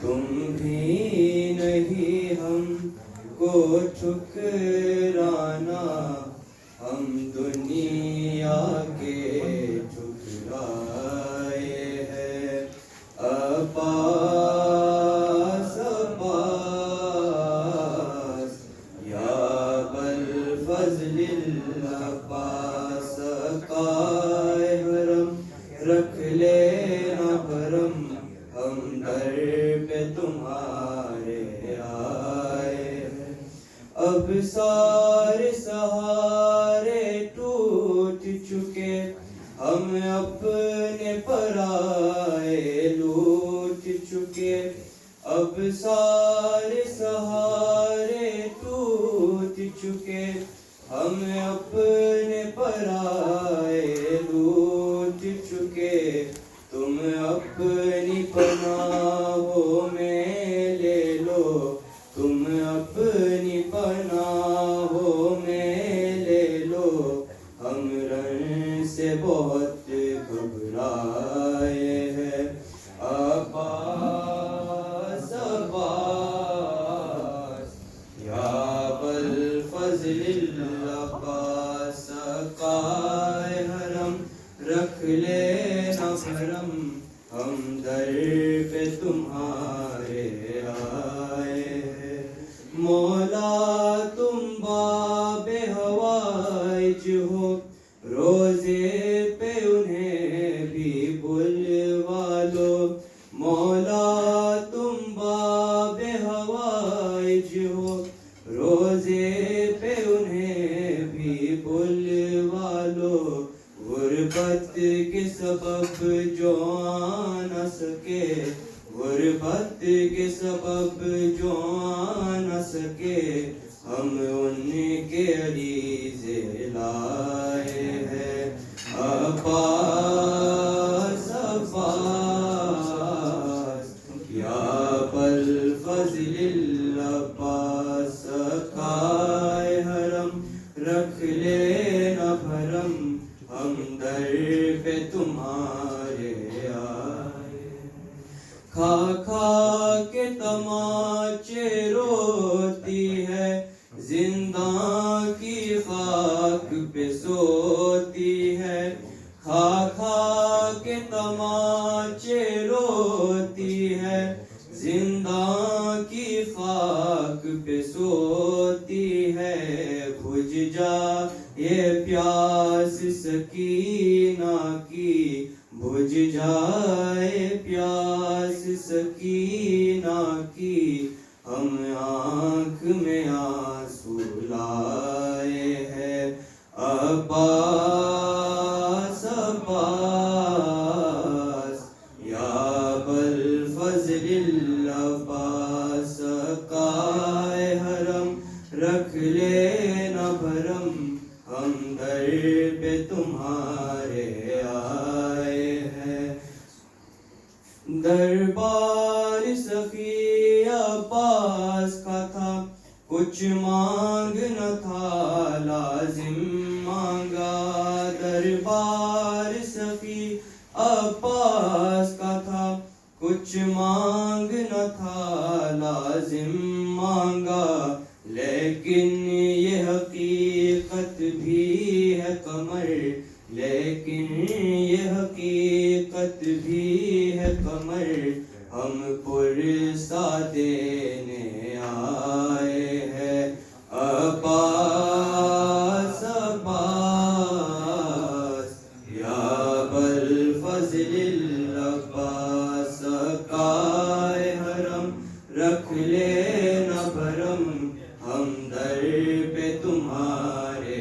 تم بھی نہیں ہم کو ٹھکرانا، ہم دنیا کے ٹھکرائے ہیں۔ عباس عباس یا بالفضل العباس، قائے حرم رکھ لینا بھرم، ہم در پہ تمہارے آئے ہیں۔ اب سارے سہارے ٹوٹ چکے، ہم اپنے پرائے لوٹ چکے۔ اب سارے سہارے ٹوٹ چکے، ہم اپنے پرائے لوٹ چکے۔ تم اپنی پناہوں میں لے لو، تم اپنی پناہوں میں لے لو، ہم رن سے بہت گھبرائے ہیں۔ عباس عباس یا بالفضل العباس، قائے حرم رکھ لینا بھرم، ہم در پہ تمہارے آئے ہیں۔ مولا تم باب حوائج ہو، روزے پہ انہیں بھی بلوا لو۔ مولا تم باب حوائج ہو، روزے پہ انہیں بھی بلوا لو۔ غربت کے سبب جو آ نہ سکے، غربت کے سبب جو آ نہ سکے، ہم ان کے عریضے لائے ہیں۔ عباس عباس یا بالفضل العباس، قائے حرم رکھ لینا بھرم، ہم در پہ تمہارے آئے۔ کھا کھا کے تماچے روتی ہے، زنداں کی خاک پہ سوتی ہے۔ کھا کھا کے تماچے روتی ہے، زنداں کی خاک پہ سوتی ہے۔ بجھ جا یہ پیاس سکینہ کی، بجھ جائے پیاس سکینہ کی، ہم آنکھ میں آنسو لائے ہیں۔ عباس عباس یا بالفضل العباس، قائے حرم رکھ لینا بھرم، ہم در پہ تمہارے آئے ہیں۔ دربار سخی عباس کا تھا، کچھ مانگ نہ تھا لازم مانگا۔ دربار سخی عباس کا تھا، کچھ مانگ نہ تھا لازم مانگا۔ لیکن یہ حقیقت بھی ہے قمر، لیکن یہ حقیقت بھی ہے قمر، ہم پرسا دینے آئے ہیں۔ عباس عباس یا بالفضل العباس، قائے حرم رکھ لینا بھرم، ہم در پہ تمہارے